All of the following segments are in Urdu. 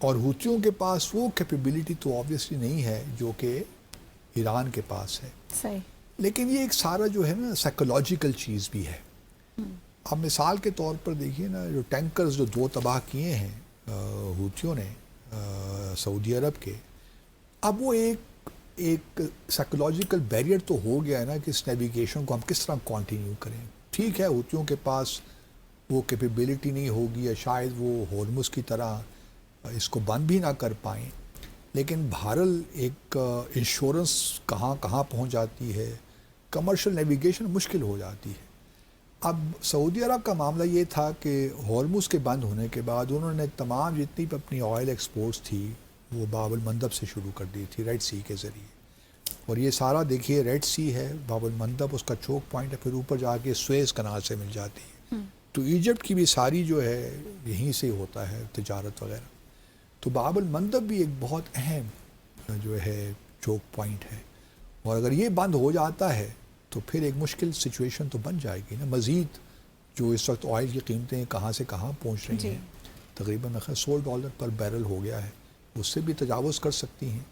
اور ہوتیوں کے پاس وہ کیپیبلٹی تو آبویسلی نہیں ہے جو کہ ایران کے پاس ہے. صحیح. لیکن یہ ایک سارا جو ہے نا سائیکولوجیکل چیز بھی ہے. اب مثال کے طور پر دیکھیے نا جو ٹینکرز جو 2 تباہ کیے ہیں ہوتیوں نے سعودی عرب کے, اب وہ ایک سائیکولوجیکل بیریئر تو ہو گیا ہے نا کہ اس نیویگیشن کو ہم کس طرح کنٹینیو کریں. ٹھیک ہے ہوتیوں کے پاس وہ کیپیبلٹی نہیں ہوگی یا شاید وہ ہورمز کی طرح اس کو بند بھی نہ کر پائیں, لیکن بہرحال ایک انشورنس کہاں پہنچ جاتی ہے, کمرشل نیویگیشن مشکل ہو جاتی ہے. اب سعودی عرب کا معاملہ یہ تھا کہ ہورمز کے بند ہونے کے بعد انہوں نے تمام جتنی بھی اپنی آئل ایکسپورٹس تھی وہ باب المندب سے شروع کر دی تھی, ریڈ سی کے ذریعے. اور یہ سارا دیکھیے ریڈ سی ہے, باب المندب اس کا چوک پوائنٹ ہے, پھر اوپر جا کے سویز کنال سے مل جاتی ہے. تو ایجپٹ کی بھی ساری جو ہے یہیں سے ہوتا ہے تجارت وغیرہ. تو باب المندب بھی ایک بہت اہم جو ہے چوک پوائنٹ ہے, اور اگر یہ بند ہو جاتا ہے تو پھر ایک مشکل سچویشن تو بن جائے گی نا. مزید جو اس وقت آئل کی قیمتیں کہاں سے کہاں پہنچ رہی ہیں, تقریباً $100 پر بیرل ہو گیا ہے, اس سے بھی تجاوز کر سکتی ہیں.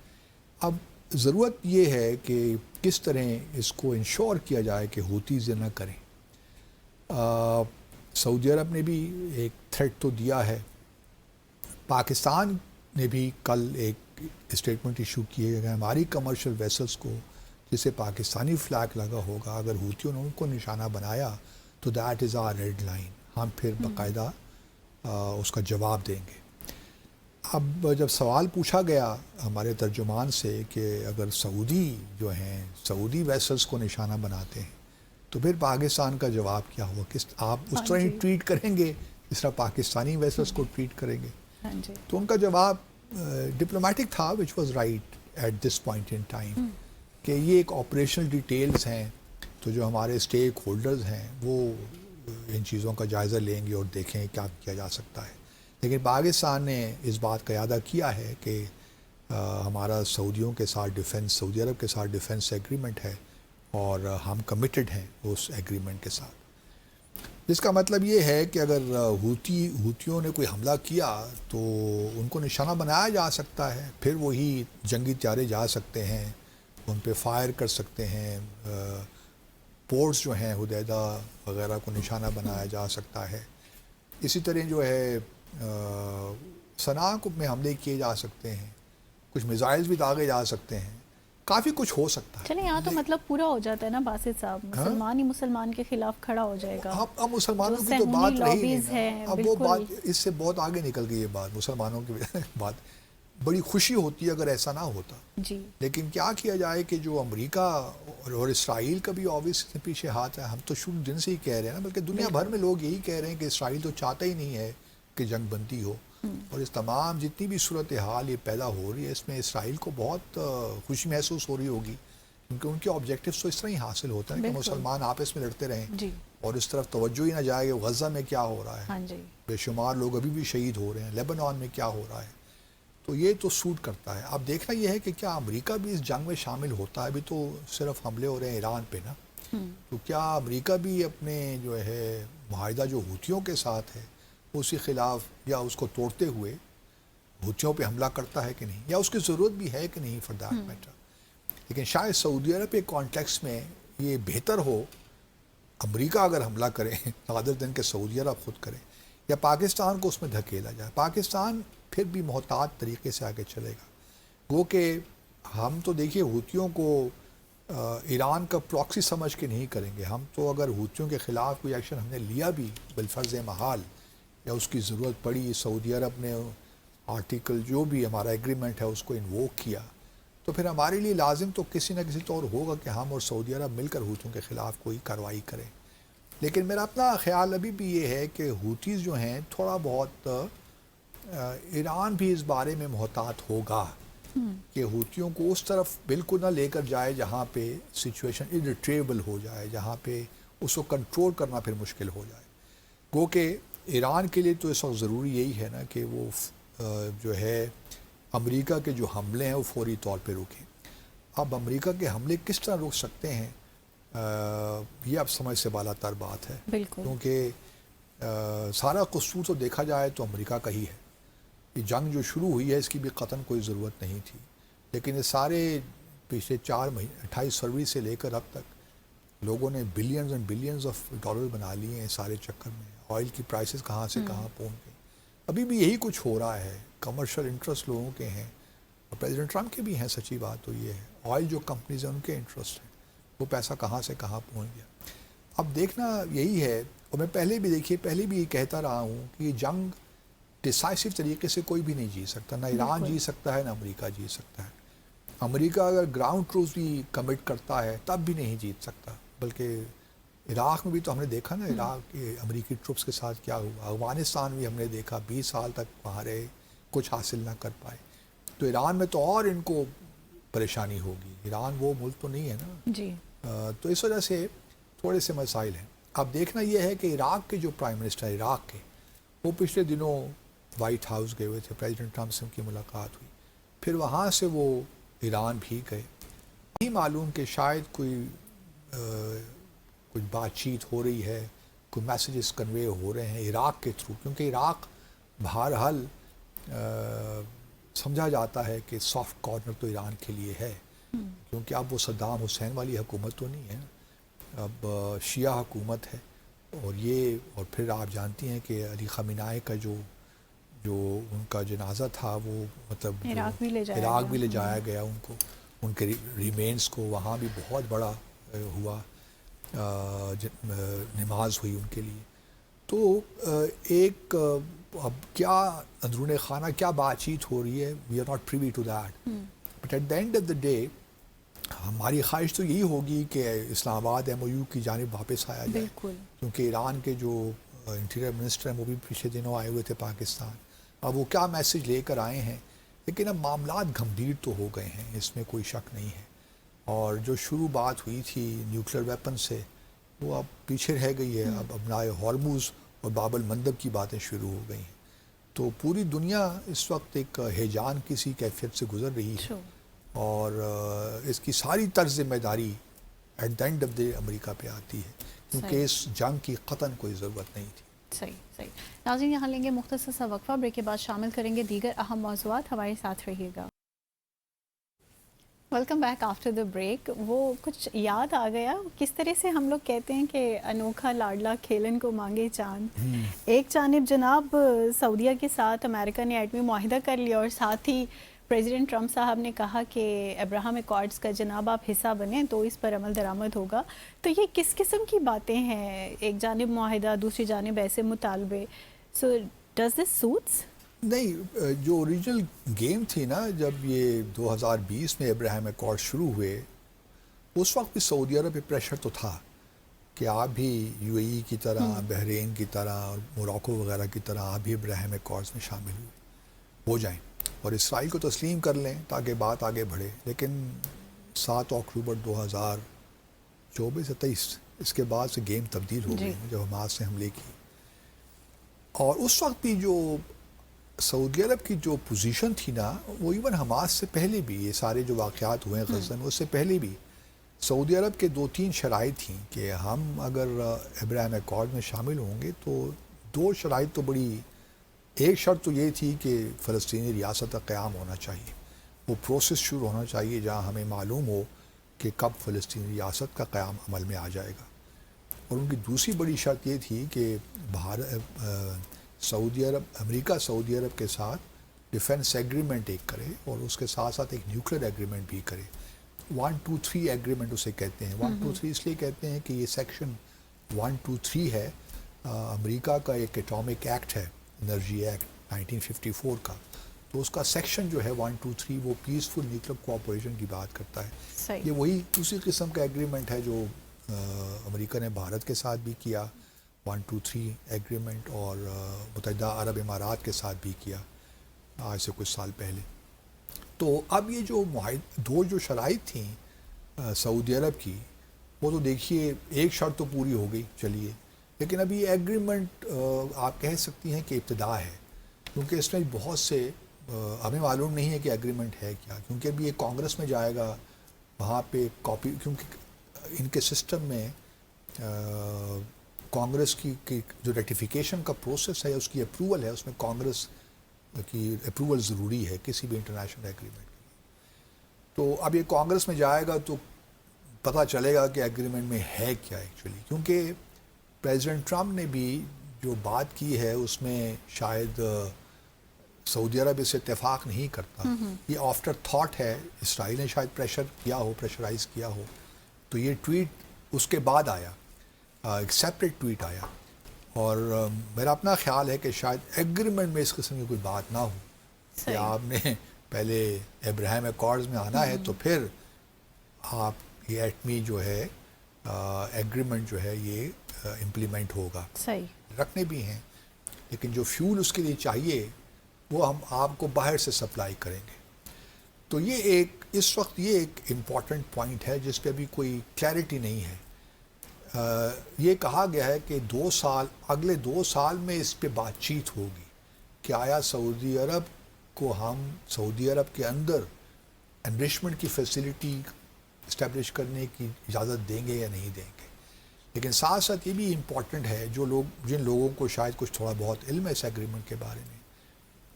اب ضرورت یہ ہے کہ کس طرح اس کو انشور کیا جائے کہ ہوتیز یہ نہ کریں. سعودی عرب نے بھی ایک تھریٹ تو دیا ہے, پاکستان نے بھی کل ایک اسٹیٹمنٹ ایشو کی ہے کہ ہماری کمرشل ویسلز کو جسے پاکستانی فلیگ لگا ہوگا اگر ہوتیوں نے ان کو نشانہ بنایا تو that is our red line, ہم پھر باقاعدہ اس کا جواب دیں گے. اب جب سوال پوچھا گیا ہمارے ترجمان سے کہ اگر سعودی جو ہیں سعودی ویسلز کو نشانہ بناتے ہیں تو پھر پاکستان کا جواب کیا ہوا, کس آپ اس طرح ہی ٹریٹ کریں گے جس طرح پاکستانی ویسلز کو ٹریٹ کریں گے. تو ان کا جواب ڈپلومیٹک تھا which was right at this point in time کہ یہ ایک آپریشنل ڈیٹیلز ہیں, تو جو ہمارے اسٹیک ہولڈرز ہیں وہ ان چیزوں کا جائزہ لیں گے اور دیکھیں کیا کیا جا سکتا ہے. لیکن پاکستان نے اس بات کا اعادہ کیا ہے کہ ہمارا سعودیوں کے ساتھ ڈیفنس, سعودی عرب کے ساتھ ڈیفنس ایگریمنٹ ہے اور ہم کمیٹڈ ہیں اس ایگریمنٹ کے ساتھ. جس کا مطلب یہ ہے کہ اگر ہوتیوں نے کوئی حملہ کیا تو ان کو نشانہ بنایا جا سکتا ہے, پھر وہی جنگی طیارے جا سکتے ہیں, ان پہ فائر کر سکتے ہیں, پورٹس جو ہیں حدیدہ وغیرہ کو نشانہ بنایا جا سکتا ہے. اسی طرح جو ہے صنعاء میں حملے کیے جا سکتے ہیں, کچھ میزائلز بھی داغے جا سکتے ہیں, کافی کچھ ہو سکتا ہے. چلیں یہاں تو مطلب پورا ہو جاتا ہے نا باسط صاحب, مسلمان ہی مسلمان کے خلاف کھڑا ہو جائے گا. اب مسلمانوں کی تو بات رہی نہیں, اب وہ بات اس سے بہت آگے نکل گئی یہ بات, مسلمانوں کی بات. بڑی خوشی ہوتی ہے اگر ایسا نہ ہوتا جی, لیکن کیا کیا جائے کہ جو امریکہ اور اسرائیل کا بھی آبویسلی پیچھے ہاتھ ہے. ہم تو شروع دن سے ہی کہہ رہے ہیں نا, بلکہ دنیا بھر میں لوگ یہی کہہ رہے ہیں کہ اسرائیل تو چاہتا ہی نہیں ہے کہ جنگ بندی ہو, اور اس تمام جتنی بھی صورتحال یہ پیدا ہو رہی ہے اس میں اسرائیل کو بہت خوشی محسوس ہو رہی ہوگی, کیونکہ ان کے آبجیکٹیوز تو اس طرح ہی حاصل ہوتا ہے کہ مسلمان آپس میں لڑتے رہیں اور اس طرف توجہ ہی نہ جائے کہ غزہ میں کیا ہو رہا ہے, بے شمار لوگ ابھی بھی شہید ہو رہے ہیں, لیبنان میں کیا ہو رہا ہے. تو یہ تو سوٹ کرتا ہے. اب دیکھنا یہ ہے کہ کیا امریکہ بھی اس جنگ میں شامل ہوتا ہے. ابھی تو صرف حملے ہو رہے ہیں ایران پہ نا, تو کیا امریکہ بھی اپنے جو ہے معاہدہ جو ہوتیوں کے ساتھ ہے اسی خلاف یا اس کو توڑتے ہوئے ہوتیوں پہ حملہ کرتا ہے کہ نہیں, یا اس کی ضرورت بھی ہے کہ نہیں فار دیٹ میٹر. لیکن شاید سعودی عرب کے کانٹیکس میں یہ بہتر ہو امریکہ اگر حملہ کرے rather than کہ سعودی عرب خود کرے, یا پاکستان کو اس میں دھکیلا جائے. پاکستان پھر بھی محتاط طریقے سے آگے چلے گا. وہ کہ ہم تو دیکھیے ہوتیوں کو ایران کا پراکسی سمجھ کے نہیں کریں گے. ہم تو اگر ہوتیوں کے خلاف کوئی ایکشن ہم نے لیا بھی بالفرض محال یا اس کی ضرورت پڑی, سعودی عرب نے آرٹیکل جو بھی ہمارا ایگریمنٹ ہے اس کو انووک کیا, تو پھر ہمارے لیے لازم تو کسی نہ کسی طور ہوگا کہ ہم اور سعودی عرب مل کر ہوتیوں کے خلاف کوئی کارروائی کریں. لیکن میرا اپنا خیال ابھی بھی یہ ہے کہ ہوتیز جو ہیں تھوڑا بہت ایران بھی اس بارے میں محتاط ہوگا کہ ہوتیوں کو اس طرف بالکل نہ لے کر جائے جہاں پہ سچویشن irretrievable ہو جائے, جہاں پہ اس کو کنٹرول کرنا پھر مشکل ہو جائے. گو کہ ایران کے لیے تو اس وقت ضروری یہی ہے نا کہ وہ جو ہے امریکہ کے جو حملے ہیں وہ فوری طور پہ روکیں. اب امریکہ کے حملے کس طرح روک سکتے ہیں یہ اب سمجھ سے بالا تر بات ہے, کیونکہ سارا قصور تو دیکھا جائے تو امریکہ کا ہی ہے. یہ جنگ جو شروع ہوئی ہے اس کی بھی قطعاً کوئی ضرورت نہیں تھی، لیکن یہ سارے پچھلے 4 مہینے 28 فروری سے لے کر اب تک لوگوں نے billions and billions of dollar بنا لیے ہیں سارے چکر میں. آئل کی پرائسز کہاں سے کہاں پہنچ گئی. ابھی بھی یہی کچھ ہو رہا ہے. کمرشل انٹرسٹ لوگوں کے ہیں اور پریزیڈنٹ ٹرمپ کے بھی ہیں. سچی بات تو یہ ہے آئل جو کمپنیز ہیں ان کے انٹرسٹ ہیں، وہ پیسہ کہاں سے کہاں پہنچ گیا. اب دیکھنا یہی ہے، اور میں پہلے بھی یہ کہتا رہا ہوں کہ یہ جنگ ڈیسائسو طریقے سے کوئی بھی نہیں جیت سکتا. نہ ایران جیت سکتا ہے، نہ امریکہ جیت سکتا ہے. امریکہ اگر گراؤنڈ ٹروز بھی کمٹ کرتا ہے تب بھی نہیں جیت سکتا. بلکہ عراق میں بھی تو ہم نے دیکھا نا عراق کے امریکی ٹروپس کے ساتھ کیا ہوا. افغانستان بھی ہم نے دیکھا 20 سال تک وہاں رہے، کچھ حاصل نہ کر پائے. تو ایران میں تو اور ان کو پریشانی ہوگی. ایران وہ ملک تو نہیں ہے نا جی. تو اس وجہ سے تھوڑے سے مسائل ہیں. اب دیکھنا یہ ہے کہ عراق کے جو پرائم منسٹر عراق کے، وہ پچھلے دنوں وائٹ ہاؤس گئے ہوئے تھے. پریزیڈنٹ ٹرمپ سے ان کی ملاقات ہوئی، پھر وہاں سے وہ ایران بھی گئے. نہیں معلوم کہ شاید کچھ بات چیت ہو رہی ہے، کوئی میسیجز کنوے ہو رہے ہیں عراق کے تھرو، کیونکہ عراق بہرحال سمجھا جاتا ہے کہ سافٹ کارنر تو ایران کے لیے ہے، کیونکہ اب وہ صدام حسین والی حکومت تو نہیں ہے، اب شیعہ حکومت ہے. اور پھر آپ جانتی ہیں کہ علی خامنہ کا جو ان کا جنازہ تھا وہ مطلب عراق بھی لے جایا گیا ان کو، ان کے ریمینز کو وہاں بھی بہت بڑا ہوا، نماز ہوئی ان کے لیے. تو ایک اب کیا اندرون خانہ کیا بات چیت ہو رہی ہے، we are not privy to that, but at the end of the day ہماری خواہش تو یہی ہوگی کہ اسلام آباد MOU کی جانب واپس آیا جائے. بالکل. کیونکہ ایران کے جو انٹیریئر منسٹر ہیں وہ بھی پچھلے دنوں آئے ہوئے تھے پاکستان. اب وہ کیا میسج لے کر آئے ہیں، لیکن اب معاملات گھمبیر تو ہو گئے ہیں، اس میں کوئی شک نہیں ہے. اور جو شروع بات ہوئی تھی نیوکلیر ویپن سے وہ اب پیچھے رہ گئی ہے. اب ابنائے ہارموز اور باب المندب کی باتیں شروع ہو گئی ہیں. تو پوری دنیا اس وقت ایک ہیجان کسی کیفیت سے گزر رہی ہے، اور اس کی ساری طرز ذمہ داری at the end of day امریکہ پہ آتی ہے، کیونکہ اس جنگ کی قطعاً کوئی ضرورت نہیں تھی. صحیح. ناظرین یہاں لیں گے مختصر سا وقفہ، بریک کے بعد شامل کریں گے دیگر اہم موضوعات. ہمارے ساتھ رہیے گا. Welcome back after the break. وہ کچھ یاد آ گیا کس طرح سے ہم لوگ کہتے ہیں کہ انوکھا لاڈلا کھیلن کو مانگے چاند. ایک جانب جناب سعودیہ کے ساتھ امریکہ نے ایٹمی معاہدہ کر لیا، اور ساتھ ہی پریزیڈنٹ ٹرمپ صاحب نے کہا کہ ابراہم ایکارڈز کا جناب آپ حصہ بنیں تو اس پر عمل درآمد ہوگا. تو یہ کس قسم کی باتیں ہیں؟ ایک جانب معاہدہ، دوسری جانب ایسے مطالبے. So does this suits? نہیں، جو اوریجنل گیم تھی نا جب یہ 2020 میں ابراہم ایکارڈ شروع ہوئے، اس وقت بھی سعودی عرب پہ پریشر تو تھا کہ آپ بھی UAE کی طرح، بحرین کی طرح اور موراکو وغیرہ کی طرح آپ بھی ابراہم ایکارڈز میں شامل ہو جائیں اور اسرائیل کو تسلیم کر لیں تاکہ بات آگے بڑھے. لیکن 7 اکتوبر 2024 سے 23 اس کے بعد سے گیم تبدیل ہو گئی جب حماس نے حملے کی. اور اس وقت بھی جو سعودی عرب کی جو پوزیشن تھی نا، وہ ایون حماس سے پہلے بھی، یہ سارے جو واقعات ہوئے ہیں غزہ میں، اس سے پہلے بھی سعودی عرب کے 2-3 شرائط تھیں کہ ہم اگر ابراہم ایکارڈ میں شامل ہوں گے تو 2 شرائط تو بڑی. ایک شرط تو یہ تھی کہ فلسطینی ریاست کا قیام ہونا چاہیے، وہ پروسیس شروع ہونا چاہیے جہاں ہمیں معلوم ہو کہ کب فلسطینی ریاست کا قیام عمل میں آ جائے گا. اور ان کی دوسری بڑی شرط یہ تھی کہ امریکہ سعودی عرب کے ساتھ ڈیفنس ایگریمنٹ ایک کرے اور اس کے ساتھ ساتھ ایک نیوکلیر ایگریمنٹ بھی کرے. 123 ایگریمنٹ اسے کہتے ہیں. 123 اس لیے کہتے ہیں کہ یہ سیکشن 123 ہے امریکہ کا ایک ایٹامک ایکٹ ہے، انرجی ایکٹ 1954 کا. تو اس کا سیکشن جو ہے 123 وہ پیسفل نیوکلیر کوآپریشن کی بات کرتا ہے. یہ وہی اسی قسم کا ایگریمنٹ ہے جو امریکہ نے بھارت کے ساتھ بھی کیا 123 ایگریمنٹ، اور متحدہ عرب امارات کے ساتھ بھی کیا آج سے کچھ سال پہلے. تو اب یہ جو 2 شرائط تھیں سعودی عرب کی، وہ تو دیکھیے ایک شرط تو پوری ہو گئی چلیے، لیکن ابھی یہ ایگریمنٹ آپ کہہ سکتی ہیں کہ ابتدا ہے، کیونکہ اس میں بہت سے ہمیں معلوم نہیں ہے کہ ایگریمنٹ ہے کیا، کیونکہ ابھی یہ کانگریس میں جائے گا، وہاں پہ کاپی، کیونکہ ان کے سسٹم میں کانگریس کی جو ریٹیفیکیشن کا پروسیس ہے، اس کی اپروول ہے، اس میں کانگریس کی اپروول ضروری ہے کسی بھی انٹرنیشنل ایگریمنٹ کے لیے. تو اب یہ کانگریس میں جائے گا تو پتہ چلے گا کہ ایگریمنٹ میں ہے کیا ایکچولی, کیونکہ پریزیڈنٹ ٹرمپ نے بھی جو بات کی ہے اس میں شاید سعودی عرب اس سے اتفاق نہیں کرتا. یہ آفٹر تھاٹ ہے, اسرائیل نے شاید پریشرائز کیا ہو, تو یہ ٹویٹ اس کے بعد آیا, ایک سیپریٹ ٹویٹ آیا. اور میرا اپنا خیال ہے کہ شاید ایگریمنٹ میں اس قسم کی کوئی بات نہ ہو کہ آپ نے پہلے ابراہیم ایکارڈز میں آنا ہے تو پھر آپ یہ ایٹمی جو ہے ایگریمنٹ جو ہے یہ امپلیمنٹ ہوگا. صحیح رکھنے بھی ہیں, لیکن جو فیول اس کے لیے چاہیے وہ ہم آپ کو باہر سے سپلائی کریں گے. تو یہ ایک اس وقت یہ ایک امپورٹنٹ پوائنٹ ہے جس پہ ابھی کوئی کلیئرٹی نہیں ہے. یہ کہا گیا ہے کہ اگلے 2 سال میں اس پہ بات چیت ہوگی کہ آیا سعودی عرب کو ہم سعودی عرب کے اندر انریچمنٹ کی فیسلٹی اسٹیبلش کرنے کی اجازت دیں گے یا نہیں دیں گے. لیکن ساتھ ساتھ یہ بھی امپورٹنٹ ہے جن لوگوں کو شاید کچھ تھوڑا بہت علم ہے اس ایگریمنٹ کے بارے میں,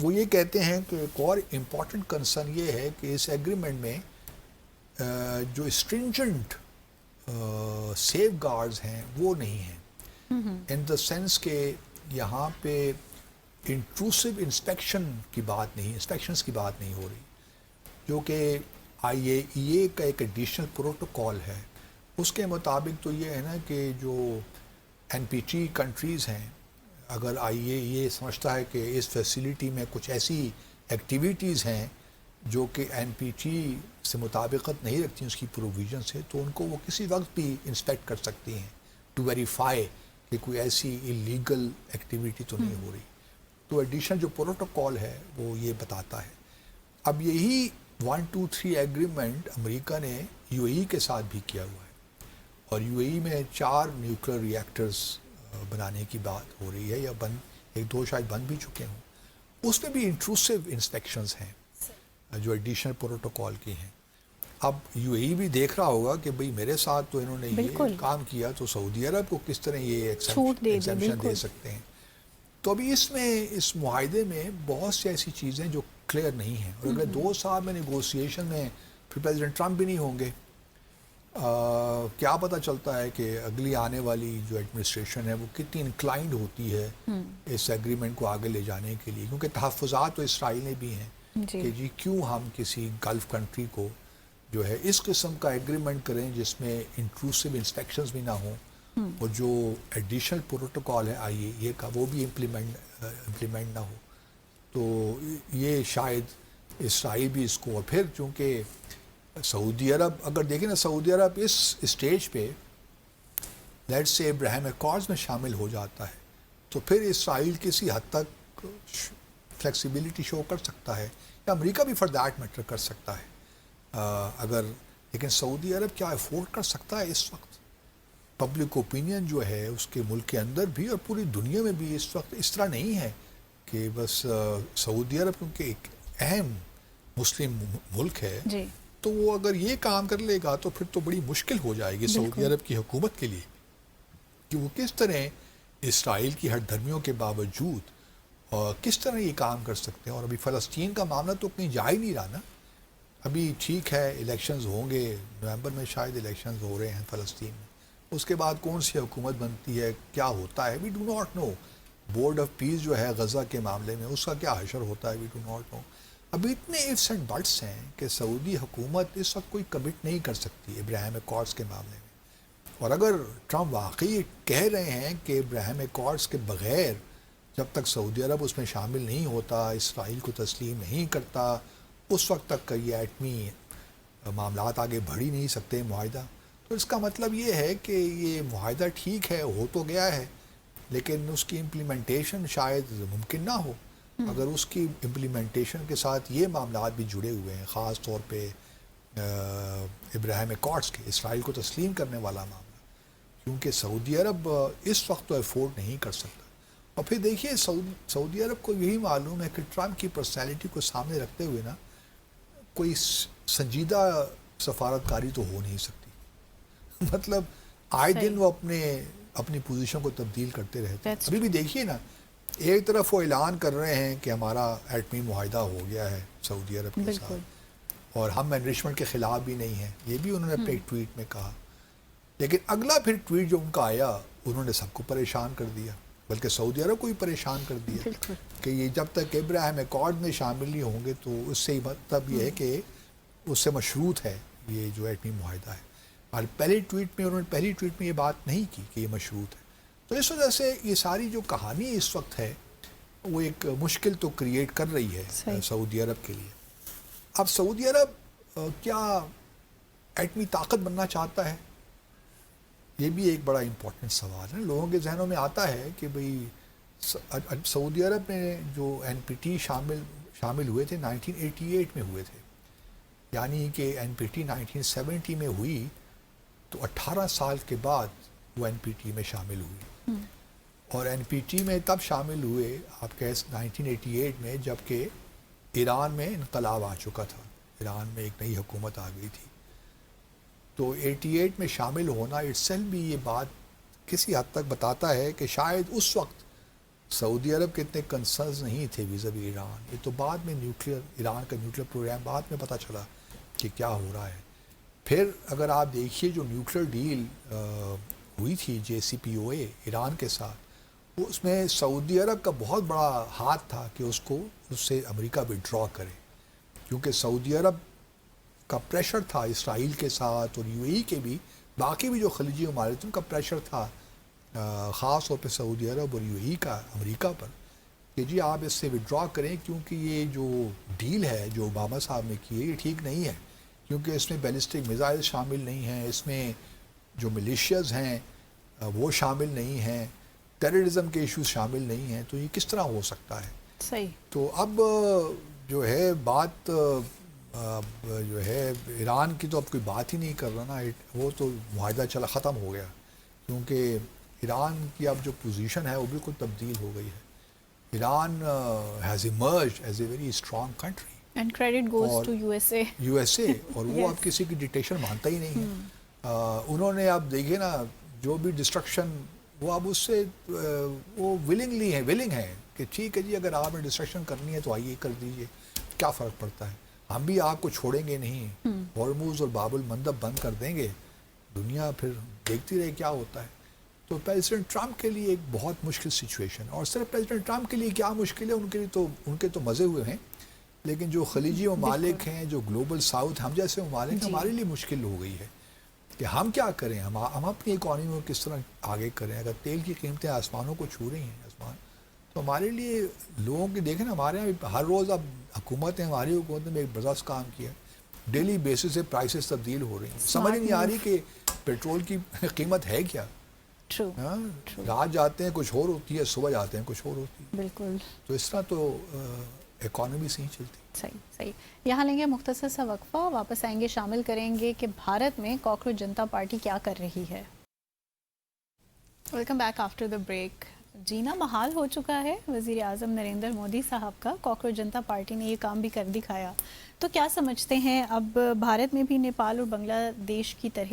وہ یہ کہتے ہیں کہ ایک اور امپورٹنٹ کنسرن یہ ہے کہ اس ایگریمنٹ میں جو اسٹرنجنٹ سیف گارڈز ہیں وہ نہیں ہیں, ان دا سینس کہ یہاں پہ انٹروسو انسپیکشنز کی بات نہیں ہو رہی, جو کہ IAEA کا ایک ایڈیشنل پروٹوکول ہے. اس کے مطابق تو یہ ہے نا کہ جو NPT کنٹریز ہیں, اگر IAEA سمجھتا ہے کہ اس فیسیلیٹی میں کچھ ایسی ایکٹیویٹیز ہیں جو کہ NPT سے مطابقت نہیں رکھتی اس کی پروویژن سے, تو ان کو وہ کسی وقت بھی انسپیکٹ کر سکتی ہیں ٹو ویریفائی کہ کوئی ایسی ایلیگل ایکٹیویٹی تو نہیں ہو رہی. تو ایڈیشنل جو پروٹوکول ہے وہ یہ بتاتا ہے. اب یہی 123 ایگریمنٹ امریکہ نے UAE کے ساتھ بھی کیا ہوا ہے, اور UAE میں 4 نیوکلیر ریئیکٹرز بنانے کی بات ہو رہی ہے, یا 1-2 شاید بن بھی چکے ہوں. اس میں بھی انٹروسو انسپیکشنز ہیں جو ایڈیشنل پروٹوکول کی ہیں. اب UAE بھی دیکھ رہا ہوگا کہ بھئی میرے ساتھ تو انہوں نے یہ کام کیا, تو سعودی عرب کو کس طرح یہ ایگزمپشن دے سکتے ہیں. تو ابھی اس معاہدے میں بہت سی ایسی چیزیں جو کلیئر نہیں ہیں, اور اگلے 2 سال میں نیگوسیشن میں پھر پریزیڈنٹ ٹرمپ بھی نہیں ہوں گے. کیا پتہ چلتا ہے کہ اگلی آنے والی جو ایڈمنسٹریشن ہے وہ کتنی انکلائنڈ ہوتی ہے اس ایگریمنٹ کو آگے لے جانے کے لیے, کیونکہ تحفظات تو اسرائیل نے بھی ہیں کہ جی کیوں ہم کسی گلف کنٹری کو جو ہے اس قسم کا ایگریمنٹ کریں جس میں انٹروسو انسپیکشنز بھی نہ ہوں, اور جو ایڈیشنل پروٹوکول ہے IAEA کا وہ بھی امپلیمنٹ نہ ہو. تو یہ شاید اسرائیل بھی اس کو, اور پھر چونکہ سعودی عرب اگر دیکھیں نا, سعودی عرب اس اسٹیج پہ لیٹ سے ابراہیم ایکارڈز میں شامل ہو جاتا ہے, تو پھر اسرائیل کسی حد تک فلیکسیبلٹی شو کر سکتا ہے, یا امریکہ بھی فار دیٹ میٹر کر سکتا ہے اگر. لیکن سعودی عرب کیا افورڈ کر سکتا ہے اس وقت؟ پبلک اوپینین جو ہے اس کے ملک کے اندر بھی اور پوری دنیا میں بھی اس وقت اس طرح نہیں ہے کہ بس سعودی عرب کیونکہ ایک اہم مسلم ملک ہے جی, تو وہ اگر یہ کام کر لے گا تو پھر تو بڑی مشکل ہو جائے گی سعودی عرب کی حکومت کے لیے کہ وہ کس طرح اسرائیل کی ہٹ دھرمیوں کے باوجود کس طرح یہ کام کر سکتے ہیں. اور ابھی فلسطین کا معاملہ تو کہیں جا ہی نہیں رہا نا. ابھی ٹھیک ہے الیکشنز ہوں گے, نومبر میں شاید الیکشنز ہو رہے ہیں فلسطین میں, اس کے بعد کون سی حکومت بنتی ہے, کیا ہوتا ہے, we do not know. Board of peace جو ہے غزہ کے معاملے میں اس کا کیا حشر ہوتا ہے, وی ڈو ناٹ نو. ابھی اتنے ifs اینڈ بٹس ہیں کہ سعودی حکومت اس وقت کوئی کمٹ نہیں کر سکتی ابراہیم ایکارڈز کے معاملے میں. اور اگر ٹرمپ واقعی کہہ رہے ہیں کہ ابراہیم ایکارڈز کے بغیر جب تک سعودی عرب اس میں شامل نہیں ہوتا, اسرائیل کو تسلیم نہیں کرتا, اس وقت تک یہ ایٹمی معاملات آگے بڑھ ہی نہیں سکتے معاہدہ. تو اس کا مطلب یہ ہے کہ یہ معاہدہ ٹھیک ہے, ہو تو گیا ہے, لیکن اس کی امپلیمنٹیشن شاید ممکن نہ ہو. اگر اس کی امپلیمنٹیشن کے ساتھ یہ معاملات بھی جڑے ہوئے ہیں, خاص طور پہ ابراہیم ایکارڈز کے اسرائیل کو تسلیم کرنے والا معاملہ, کیونکہ سعودی عرب اس وقت تو افورڈ نہیں کر سکتا. اور پھر دیکھیے سعودی عرب کو یہی معلوم ہے کہ ٹرمپ کی پرسنالٹی کو سامنے رکھتے ہوئے نا کوئی سنجیدہ سفارتکاری تو ہو نہیں سکتی. مطلب آئے دن وہ اپنی پوزیشن کو تبدیل کرتے رہتے ہیں. ابھی بھی دیکھیے نا ایک طرف وہ اعلان کر رہے ہیں کہ ہمارا ایٹمی معاہدہ ہو گیا ہے سعودی عرب کے بالکل ساتھ اور ہم انرچمنٹ کے خلاف بھی نہیں ہیں، یہ بھی انہوں نے اپنے ایک ٹویٹ میں کہا. لیکن اگلا پھر ٹویٹ جو ان کا آیا انہوں نے سب کو پریشان کر دیا، بلکہ سعودی عرب کو بھی پریشان کر دیا بالکل کہ یہ جب تک ابراہیم ایکارڈ میں شامل نہیں ہوں گے تو اس سے مطلب یہ ہے کہ اس سے مشروط ہے یہ جو ایٹمی معاہدہ ہے. اور انہوں نے پہلی ٹویٹ میں یہ بات نہیں کی کہ یہ مشروط ہے. تو اس وجہ سے یہ ساری جو کہانی اس وقت ہے وہ ایک مشکل تو کریٹ کر رہی ہے سعودی عرب کے لیے. اب سعودی عرب کیا ایٹمی طاقت بننا چاہتا ہے؟ یہ بھی ایک بڑا امپورٹنٹ سوال ہے. لوگوں کے ذہنوں میں آتا ہے کہ بھئی سعودی عرب میں جو این پی ٹی شامل ہوئے تھے 1988 میں ہوئے تھے، یعنی کہ این پی ٹی 1970 میں ہوئی تو 18 سال کے بعد وہ این پی ٹی میں شامل ہوئی. اور این پی ٹی میں تب شامل ہوئے آپ کہہ 1988 میں جب کہ ایران میں انقلاب آ چکا تھا، ایران میں ایک نئی حکومت آ گئی تھی. تو 88 میں شامل ہونا اٹسیلف بھی یہ بات کسی حد تک بتاتا ہے کہ شاید اس وقت سعودی عرب کے اتنے کنسرنز نہیں تھے ویزاوی ایران. یہ تو بعد میں ایران کا نیوکلیر پروگرام بعد میں پتہ چلا کہ کیا ہو رہا ہے. پھر اگر آپ دیکھیے جو نیوکلیر ڈیل ہوئی تھی JCPOA ایران کے ساتھ، وہ اس میں سعودی عرب کا بہت بڑا ہاتھ تھا کہ اس سے امریکہ وڈرا کرے، کیونکہ سعودی عرب کا پریشر تھا اسرائیل کے ساتھ اور UAE کے بھی، باقی بھی جو خلیجی ممالک ان کا پریشر تھا خاص طور پہ سعودی عرب اور UAE کا امریکہ پر کہ جی آپ اس سے وڈرا کریں، کیونکہ یہ جو ڈیل ہے جو اوباما صاحب نے کی ہے یہ ٹھیک نہیں ہے، کیونکہ اس میں بیلسٹک میزائل شامل نہیں ہیں، اس میں جو ملیشیاز ہیں وہ شامل نہیں ہیں، ٹیررزم کے ایشوز شامل نہیں ہیں. تو یہ کس طرح ہو سکتا ہے؟ صحیح. تو اب جو ہے بات جو ہے ایران کی تو اب کوئی بات ہی نہیں کر رہا نا، وہ تو معاہدہ چلا ختم ہو گیا، کیونکہ ایران کی اب جو پوزیشن ہے وہ بالکل تبدیل ہو گئی ہے. Iran has emerged as a very strong country and credit goes to USA اور وہ اب کسی کی ڈکٹیشن مانتا ہی نہیں ہے. انہوں نے اب دیکھیے نا جو بھی ڈسٹرکشن وہ اب اس سے وہ ولنگ ہے کہ ٹھیک ہے جی اگر آپ نے ڈسٹرکشن کرنی ہے تو آئیے کر دیجیے، کیا فرق پڑتا ہے، ہم بھی آپ کو چھوڑیں گے نہیں، ہرمز اور باب المندب بند کر دیں گے، دنیا پھر دیکھتی رہے کیا ہوتا ہے. تو پریزیڈنٹ ٹرمپ کے لیے ایک بہت مشکل سچویشن، اور صرف پریزیڈنٹ ٹرمپ کے لیے کیا مشکل ہے، ان کے تو مزے ہوئے ہیں، لیکن جو خلیجی ممالک ہیں، جو گلوبل ساؤتھ ہم جیسے ممالک ہمارے لیے مشکل ہو گئی ہے کہ ہم کیا کریں، ہم اپنی اکانومی کو کس طرح آگے کریں. اگر تیل کی قیمتیں آسمانوں کو چھو رہی ہیں تو ہمارے لیے لوگوں کی دیکھیں نا، ہمارے یہاں ہر روز اب ہماری حکومت نے ایک زبردست کام کیا، ڈیلی بیسس سے پرائسز تبدیل ہو رہی ہیں، سمجھ نہیں آ رہی کہ پیٹرول کی قیمت ہے کیا. رات جاتے ہیں کچھ اور ہوتی ہے، صبح جاتے ہیں کچھ اور ہوتی ہے. بالکل. تو اس طرح تو اکانومی سے ہی چلتی. صحیح. یہاں لیں گے مختصر سا وقفہ، واپس آئیں گے، شامل کریں گے کہ بھارت میں کاکروچ جنتا پارٹی کیا کر رہی ہے. Welcome back after the break. جینا محال ہو چکا ہے وزیر اعظم نریندر مودی صاحب کا، کاکروچ جنتا پارٹی نے یہ کام بھی کر دکھایا. تو کیا سمجھتے ہیں اب بھارت میں بھی نیپال اور بنگلہ دیش کی طرح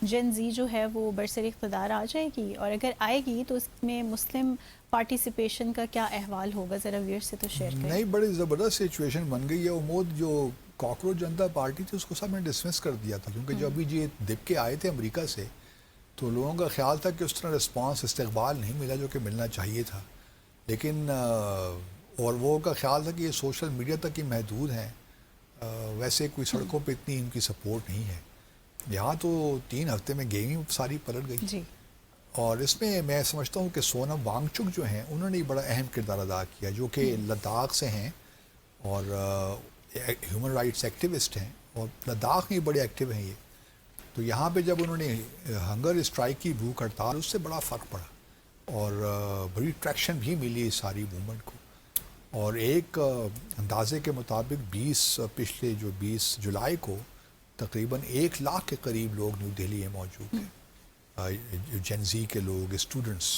جن زی جو ہے وہ برسر اقتدار آ جائے گی، اور اگر آئے گی تو اس میں مسلم پارٹیسپیشن کا کیا احوال ہوگا؟ ذرا ویئر سے تو شیئر کریں. نہیں، بڑی زبردست سچویشن بن گئی ہے. امود جو کاکروچ جنتا پارٹی تھی اس کو سب نے ڈسمس کر دیا تھا، کیونکہ جب بھی یہ دب کے آئے تھے امریکہ سے تو لوگوں کا خیال تھا کہ اس طرح رسپانس استقبال نہیں ملا جو کہ ملنا چاہیے تھا. لیکن اور وہ کا خیال تھا کہ یہ سوشل میڈیا تک ہی محدود ہیں، ویسے کوئی سڑکوں پہ اتنی ان کی سپورٹ نہیں ہے. یہاں تو 3 ہفتے میں گیمیں ساری پلٹ گئی جی. اور اس میں سمجھتا ہوں کہ سونم وانگ چک جو ہیں انہوں نے بڑا اہم کردار ادا کیا، جو کہ لداخ سے ہیں اور ہیومن رائٹس ایکٹیوسٹ ہیں، اور لداخ میں بڑے ایکٹیو ہیں یہ. تو یہاں پہ جب انہوں نے ہنگر اسٹرائک کی بھوک ہڑتال، اس سے بڑا فرق پڑا اور بڑی ٹریکشن بھی ملی اس ساری موومنٹ کو. اور ایک اندازے کے مطابق 20 جولائی کو تقریباً 1 لاکھ کے قریب لوگ نیو دہلی میں موجود تھے، جنزی کے لوگ، اسٹوڈنٹس.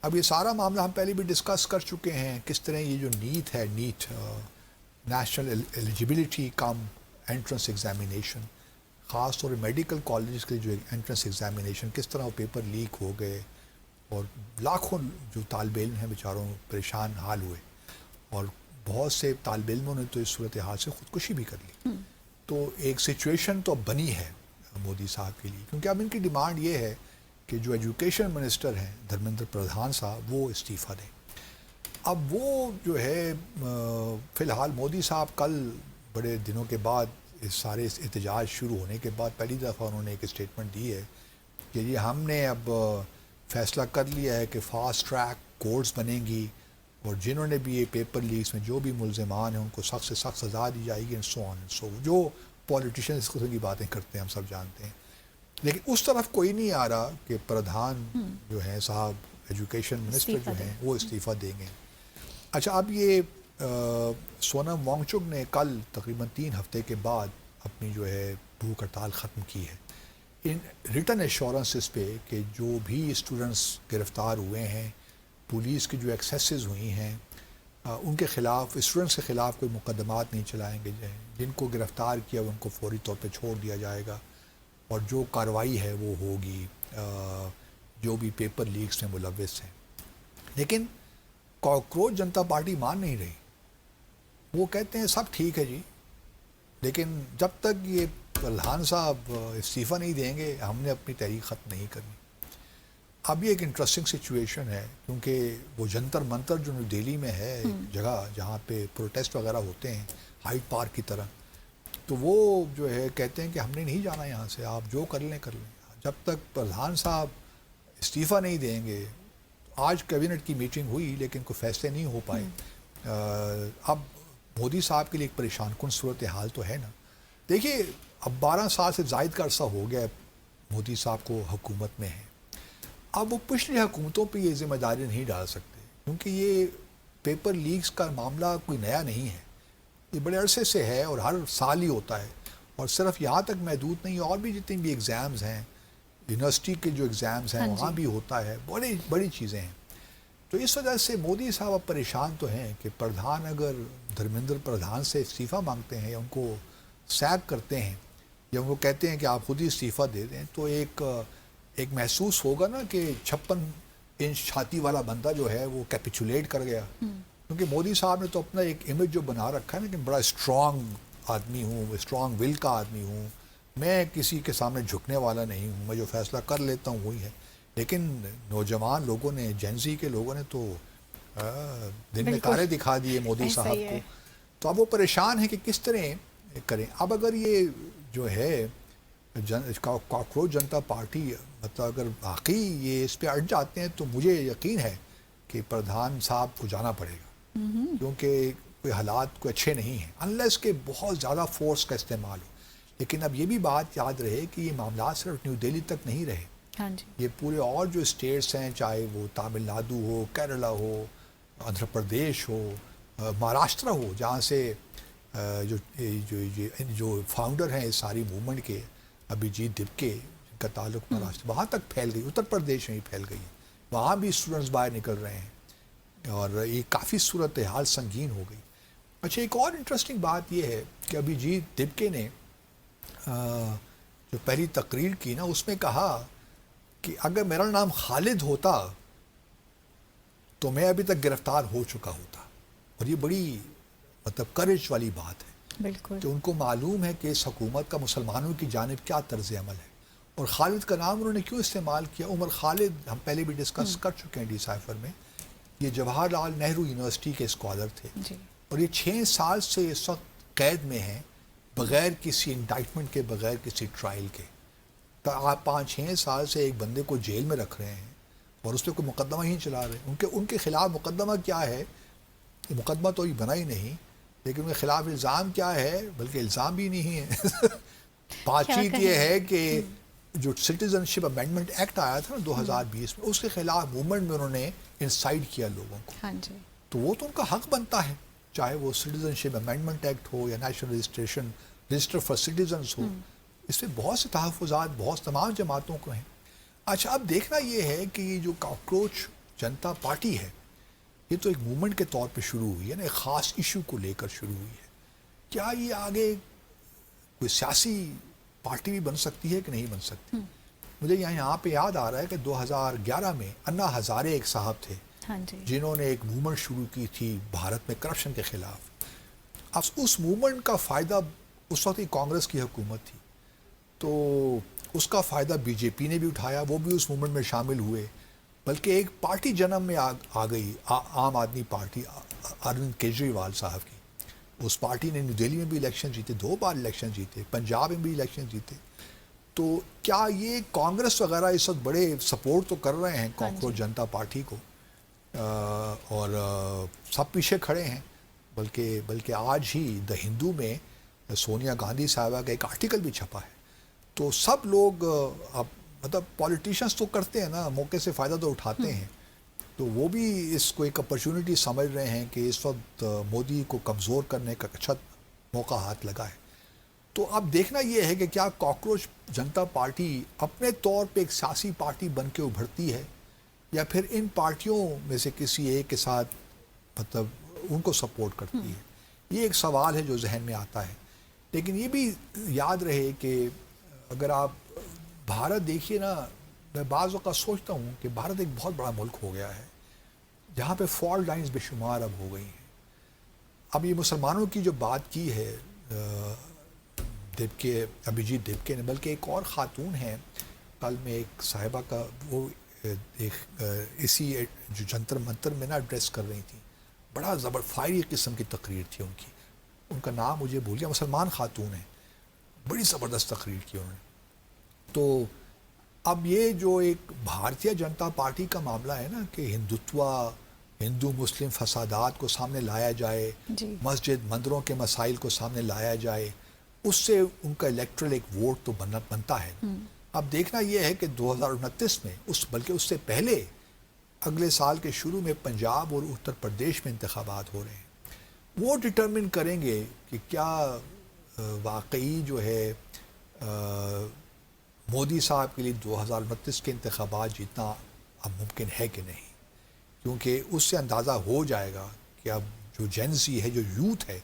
اب یہ سارا معاملہ ہم پہلے بھی ڈسکس کر چکے ہیں، کس طرح یہ جو نیٹ ہے، نیشنل ایلیجیبلٹی کم انٹرنس ایگزامینیشن، خاص طور پہ میڈیکل کالجز کے جو انٹرنس ایگزامینیشن، کس طرح وہ پیپر لیک ہو گئے، اور لاکھوں جو طالب علم ہیں بیچاروں پریشان حال ہوئے، اور بہت سے طالب علموں نے تو اس صورتحال سے خودکشی بھی کر لی. تو ایک سچویشن تو اب بنی ہے مودی صاحب کے لیے، کیونکہ اب ان کی ڈیمانڈ یہ ہے کہ جو ایجوکیشن منسٹر ہیں دھرمیندر پردھان صاحب، وہ استعفیٰ دیں. اب وہ جو ہے فی الحال مودی صاحب کل بڑے دنوں کے بعد اس سارے احتجاج شروع ہونے کے بعد پہلی دفعہ انہوں نے ایک اسٹیٹمنٹ دی ہے کہ یہ ہم نے اب فیصلہ کر لیا ہے کہ فاسٹ ٹریک کورٹس بنیں گی، اور جنہوں نے بھی یہ پیپر لیکس میں جو بھی ملزمان ہیں ان کو سخت سے سخت سزا دی جائے گی، سو آن سو جو پولیٹیشین اس قسم کی باتیں کرتے ہیں ہم سب جانتے ہیں. لیکن اس طرف کوئی نہیں آ رہا کہ پردھان جو ہیں صاحب ایجوکیشن منسٹر جو ہیں وہ استعفیٰ دیں گے. اچھا، اب یہ سونم وانگ چک نے کل تقریباً 3 ہفتے کے بعد اپنی جو ہے بھوک ہڑتال ختم کی ہے ان ریٹن ایشورنسز پہ کہ جو بھی اسٹوڈنٹس گرفتار ہوئے ہیں، پولیس کی جو ایکسیسز ہوئی ہیں، ان کے خلاف، اسٹوڈنٹس کے خلاف کوئی مقدمات نہیں چلائیں گے جائیں، جن کو گرفتار کیا ان کو فوری طور پہ چھوڑ دیا جائے گا، اور جو کارروائی ہے وہ ہوگی جو بھی پیپر لیکس میں ملوث ہیں. لیکن کاکروچ جنتا پارٹی مان نہیں رہی. وہ کہتے ہیں سب ٹھیک ہے جی، لیکن جب تک یہ پردھان صاحب استعفیٰ نہیں دیں گے ہم نے اپنی تحریک ختم نہیں کرنی. اب یہ ایک انٹرسٹنگ سچویشن ہے، کیونکہ وہ جنتر منتر جو نیو دہلی میں ہے ایک جگہ جہاں پہ پروٹیسٹ وغیرہ ہوتے ہیں ہائیڈ پارک کی طرح، تو وہ جو ہے کہتے ہیں کہ ہم نے نہیں جانا یہاں سے، آپ جو کر لیں کر لیں. جب تک پردھان صاحب استعفیٰ نہیں دیں گے. آج کیبنٹ کی میٹنگ ہوئی لیکن کوئی فیصلے نہیں ہو پائے. اب مودی صاحب کے لیے ایک پریشان کن صورتحال تو ہے نا. دیکھیے اب 12 سال سے زائد کا عرصہ ہو گیا مودی صاحب کو حکومت میں ہے. اب وہ پچھلی حکومتوں پہ یہ ذمہ داری نہیں ڈال سکتے، کیونکہ یہ پیپر لیکس کا معاملہ کوئی نیا نہیں ہے، یہ بڑے عرصے سے ہے اور ہر سال ہی ہوتا ہے. اور صرف یہاں تک محدود نہیں، اور بھی جتنی بھی ایگزامز ہیں، یونیورسٹی کے جو ایگزامز ہیں وہاں بھی ہوتا ہے، بڑی بڑی چیزیں ہیں. تو اس وجہ سے مودی صاحب اب پریشان تو ہیں کہ پردھان اگر دھرمیندر پردھان سے استعفیٰ مانگتے ہیں یا ان کو سیک کرتے ہیں یا ان کو کہتے ہیں کہ آپ خود ہی استعفیٰ دے دیں، تو ایک محسوس ہوگا نا کہ 56 انچ چھاتی والا بندہ جو ہے وہ کیپیچولیٹ کر گیا. کیونکہ مودی صاحب نے تو اپنا ایک امیج جو بنا رکھا ہے نا کہ بڑا اسٹرانگ آدمی ہوں، اسٹرانگ ول کا آدمی ہوں، میں کسی کے سامنے جھکنے والا نہیں ہوں، میں جو فیصلہ کر لیتا ہوں وہی ہے. لیکن نوجوان لوگوں نے، جینزی کے لوگوں نے تو دن میں تارے دکھا دیے مودی صاحب کو. تو اب وہ پریشان ہیں کہ کس طرح کریں. اب اگر یہ جو ہے کاکروچ جنتا پارٹی مطلب اگر واقعی یہ اس پہ اٹ جاتے ہیں تو مجھے یقین ہے کہ پردھان صاحب کو جانا پڑے گا، کیونکہ کوئی حالات کوئی اچھے نہیں ہیں انلیس کہ بہت زیادہ فورس کا استعمال ہو. لیکن اب یہ بھی بات یاد رہے کہ یہ معاملات صرف نیو دہلی تک نہیں رہے. یہ پورے اور جو اسٹیٹس ہیں، چاہے وہ تامل ناڈو ہو، کیرلا ہو، آندھرا پردیش ہو، مہاراشٹر ہو، جہاں سے جو فاؤنڈر ہیں اس ساری موومنٹ کے، ابھیجیت دبکے، جن کا تعلق مہاراشٹر، وہاں تک پھیل گئی، اتر پردیش میں بھی پھیل گئی، وہاں بھی اسٹوڈنٹس باہر نکل رہے ہیں اور یہ کافی صورتحال سنگین ہو گئی. اچھا، ایک اور انٹرسٹنگ بات یہ ہے کہ ابھیجیت دبکے نے جو پہلی تقریر کی نا اس میں کہا کہ اگر میرا نام خالد ہوتا تو میں ابھی تک گرفتار ہو چکا ہوتا. اور یہ بڑی مطلب کریج والی بات ہے، بالکل، کہ ان کو معلوم ہے کہ اس حکومت کا مسلمانوں کی جانب کیا طرز عمل ہے. اور خالد کا نام انہوں نے کیوں استعمال کیا؟ عمر خالد ہم پہلے بھی ڈسکس کر چکے ہیں ڈی سائفر میں. یہ جواہر لال نہرو یونیورسٹی کے اسکالر تھے اور یہ 6 سال سے اس وقت قید میں ہیں بغیر کسی انڈائٹمنٹ کے، بغیر کسی ٹرائل کے. آپ 5-6 سال سے ایک بندے کو جیل میں رکھ رہے ہیں اور اس پہ کوئی مقدمہ ہی چلا رہے ہیں. ان کے خلاف مقدمہ کیا ہے؟ مقدمہ تو یہ بنا ہی نہیں، لیکن ان کے خلاف الزام کیا ہے؟ بلکہ الزام بھی نہیں ہے. بات چیت یہ ہے کہ جو سٹیزن شپ امینڈمنٹ ایکٹ آیا تھا نا 2020 میں، اس کے خلاف موومنٹ میں انہوں نے انسائٹ کیا لوگوں کو. تو وہ تو ان کا حق بنتا ہے، چاہے وہ سٹیزن شپ امینڈمنٹ ایکٹ ہو یا نیشنل رجسٹر فار سٹیزنز ہو. اس میں بہت سے تحفظات بہت تمام جماعتوں کو ہیں. اچھا، اب دیکھنا یہ ہے کہ یہ جو کاکروچ جنتا پارٹی ہے یہ تو ایک موومنٹ کے طور پہ شروع ہوئی ہے نا، ایک خاص ایشو کو لے کر شروع ہوئی ہے. کیا یہ آگے کوئی سیاسی پارٹی بھی بن سکتی ہے کہ نہیں بن سکتی؟ مجھے یہاں پہ یاد آ رہا ہے کہ 2011 میں انا ہزارے ایک صاحب تھے ہاں جی جنہوں نے ایک موومنٹ شروع کی تھی بھارت میں کرپشن کے خلاف. اب اس موومنٹ کا فائدہ اس وقت ہی کانگریس کی حکومت تھی, تو اس کا فائدہ بی جے پی نے بھی اٹھایا, وہ بھی اس موومنٹ میں شامل ہوئے, بلکہ ایک پارٹی جنم میں آ گئی, عام آدمی پارٹی اروند کیجریوال صاحب کی. اس پارٹی نے نیو دہلی میں بھی الیکشن جیتے, 2 بار الیکشن جیتے, پنجاب میں بھی الیکشن جیتے. تو کیا یہ کانگریس وغیرہ اس وقت بڑے سپورٹ تو کر رہے ہیں کاکروچ جنتا پارٹی کو, اور سب پیچھے کھڑے ہیں, بلکہ آج ہی دا ہندو میں سونیا گاندھی صاحبہ کا ایک آرٹیکل بھی چھپا ہے. تو سب لوگ اب مطلب پولیٹیشنس تو کرتے ہیں نا, موقع سے فائدہ تو اٹھاتے ہیں, تو وہ بھی اس کو ایک اپرچونٹی سمجھ رہے ہیں کہ اس وقت مودی کو کمزور کرنے کا اچھا موقع ہاتھ لگا ہے. تو اب دیکھنا یہ ہے کہ کیا کاکروچ جنتا پارٹی اپنے طور پہ ایک سیاسی پارٹی بن کے ابھرتی ہے, یا پھر ان پارٹیوں میں سے کسی ایک کے ساتھ مطلب ان کو سپورٹ کرتی ہے. یہ ایک سوال ہے جو ذہن میں آتا ہے. لیکن یہ بھی یاد رہے کہ اگر آپ بھارت دیکھیے نا, میں بعض اوقات سوچتا ہوں کہ بھارت ایک بہت بڑا ملک ہو گیا ہے جہاں پہ فالٹ لائنز بے شمار اب ہو گئی ہیں. اب یہ مسلمانوں کی جو بات کی ہے دیبکے, ابھیجیت دیبکے نے, بلکہ ایک اور خاتون ہیں, کل میں ایک صاحبہ کا وہ ایک اسی جو جنتر منتر میں نا ایڈریس کر رہی تھیں, بڑا فائری قسم کی تقریر تھی ان کی, ان کا نام مجھے بھول گیا, مسلمان خاتون ہیں, بڑی زبردست تقریر کی انہوں نے. تو اب یہ جو ایک بھارتیہ جنتا پارٹی کا معاملہ ہے نا کہ ہندوتوا, ہندو مسلم فسادات کو سامنے لایا جائے, مسجد مندروں کے مسائل کو سامنے لایا جائے, اس سے ان کا الیکٹرل ایک ووٹ تو بنتا ہے. اب دیکھنا یہ ہے کہ 2029 میں بلکہ اس سے پہلے اگلے سال کے شروع میں پنجاب اور اتر پردیش میں انتخابات ہو رہے ہیں. وہ ڈٹرمن کریں گے کہ کیا واقعی جو ہے مودی صاحب کے لیے 2029 کے انتخابات جیتنا اب ممکن ہے کہ نہیں, کیونکہ اس سے اندازہ ہو جائے گا کہ اب جو جین زی ہے, جو یوتھ ہے,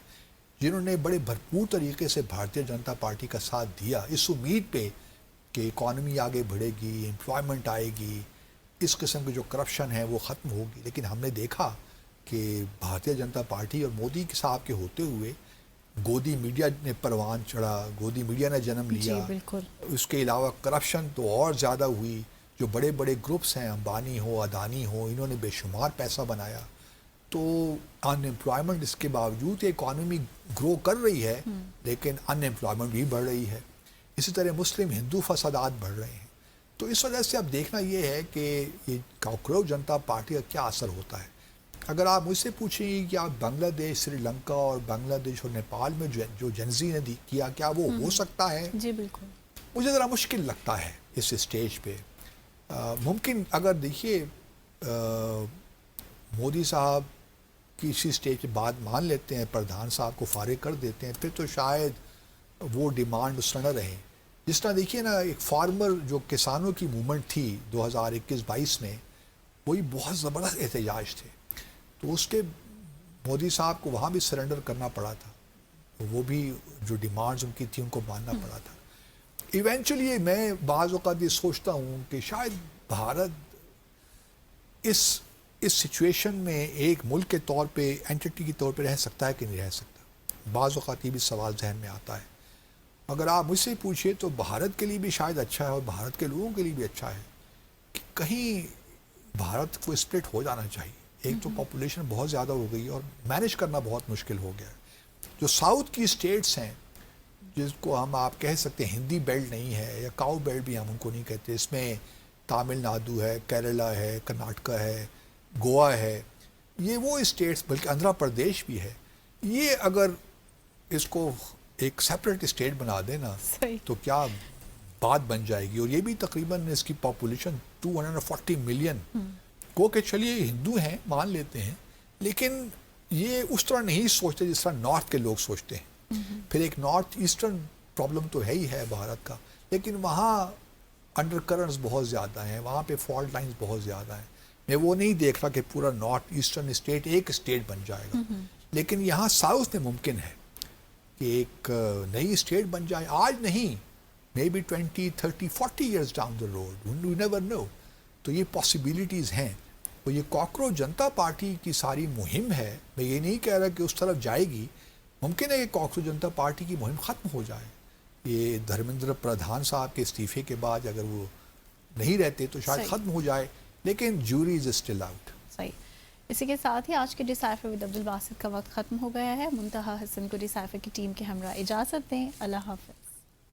جنہوں نے بڑے بھرپور طریقے سے بھارتیہ جنتا پارٹی کا ساتھ دیا اس امید پہ کہ اکانومی آگے بڑھے گی, امپلائمنٹ آئے گی, اس قسم کی جو کرپشن ہے وہ ختم ہوگی. لیکن ہم نے دیکھا کہ بھارتیہ جنتا پارٹی اور مودی صاحب کے ہوتے ہوئے گودی میڈیا نے پروان چڑھا, گودی میڈیا نے جنم لیا. اس کے علاوہ کرپشن تو اور زیادہ ہوئی. جو بڑے بڑے گروپس ہیں, امبانی ہو, اڈانی ہو, انہوں نے بے شمار پیسہ بنایا. تو ان امپلائمنٹ اس کے باوجود اکانومی گرو کر رہی ہے, لیکن ان امپلائمنٹ بھی بڑھ رہی ہے. اسی طرح مسلم ہندو فسادات بڑھ رہے ہیں. تو اس وجہ سے اب دیکھنا یہ ہے کہ یہ کاکروچ جنتا پارٹی کا کیا اثر ہوتا ہے. اگر آپ مجھ سے پوچھیں گے کہ آپ بنگلہ دیش, سری لنکا اور بنگلہ دیش اور نیپال میں جو جنزی نے کیا, کیا وہ ہو سکتا ہے؟ جی بالکل, مجھے ذرا مشکل لگتا ہے اس اسٹیج پہ. ممکن اگر دیکھیے مودی صاحب کی اسی اسٹیج پہ بات مان لیتے ہیں, پردھان صاحب کو فارغ کر دیتے ہیں, پھر تو شاید وہ ڈیمانڈ اس طرح نہ رہے. جس طرح دیکھیے نا, ایک فارمر جو کسانوں کی موومنٹ تھی 2021-22 میں, وہی بہت زبردست احتجاج تھے, تو اس کے مودی صاحب کو وہاں بھی سرنڈر کرنا پڑا تھا. وہ بھی جو ڈیمانڈز ان کی تھی ان کو ماننا پڑا تھا. ایونچولی میں بعض اوقات یہ سوچتا ہوں کہ شاید بھارت اس سچویشن میں ایک ملک کے طور پہ, اینٹی کے طور پہ رہ سکتا ہے کہ نہیں رہ سکتا. بعض اوقات یہ بھی سوال ذہن میں آتا ہے. اگر آپ مجھ سے پوچھئے تو بھارت کے لیے بھی شاید اچھا ہے, اور بھارت کے لوگوں کے لیے بھی اچھا ہے کہ کہیں بھارت کو اسپلٹ ہو جانا چاہیے. ایک تو پاپولیشن بہت زیادہ ہو گئی ہے اور مینیج کرنا بہت مشکل ہو گیا ہے. جو ساؤتھ کی اسٹیٹس ہیں, جس کو ہم آپ کہہ سکتے ہیں ہندی بیلٹ نہیں ہے, یا کاؤ بیلٹ بھی ہم ان کو نہیں کہتے, اس میں تامل ناڈو ہے, کیرلا ہے, کرناٹکا ہے, گوا ہے, یہ وہ اسٹیٹس, بلکہ آندھرا پردیش بھی ہے. یہ اگر اس کو ایک سیپریٹ اسٹیٹ بنا دینا تو کیا بات بن جائے گی. اور یہ بھی تقریباً اس کی پاپولیشن 240 ملین کو کہ چلیے ہندو ہیں مان لیتے ہیں, لیکن یہ اس طرح نہیں سوچتے جس طرح نارتھ کے لوگ سوچتے ہیں. پھر ایک نارتھ ایسٹرن پرابلم تو ہے ہی ہے بھارت کا, لیکن وہاں انڈر کرنٹس بہت زیادہ ہیں, وہاں پہ فالٹ لائنز بہت زیادہ ہیں. میں وہ نہیں دیکھ رہا کہ پورا نارتھ ایسٹرن اسٹیٹ ایک اسٹیٹ بن جائے گا, لیکن یہاں ساؤتھ میں ممکن ہے کہ ایک نئی اسٹیٹ بن جائے. آج نہیں, may be 20, 30, 40 years down the road. You never know. تو یہ پاسبلٹیز ہیں. اور یہ کاکروچ جنتا پارٹی کی ساری مہم ہے، میں یہ نہیں کہہ رہا کہ اس طرف جائے گی. ممکن ہے کہ کاکروچ جنتا پارٹی کی مہم ختم ہو جائے. یہ دھرمیندر پردھان صاحب کے استعفے کے بعد اگر وہ نہیں رہتے تو شاید ختم ہو جائے، لیکن جوری از اسٹل آؤٹ. صحیح. اسی کے ساتھ ہی آج کے ڈیسائفر ود عبدالباسط کا وقت ختم ہو گیا ہے. منتہا حسن کو ڈیسائفر کی ٹیم کے ہمراہ اجازت دیں. اللہ حافظ.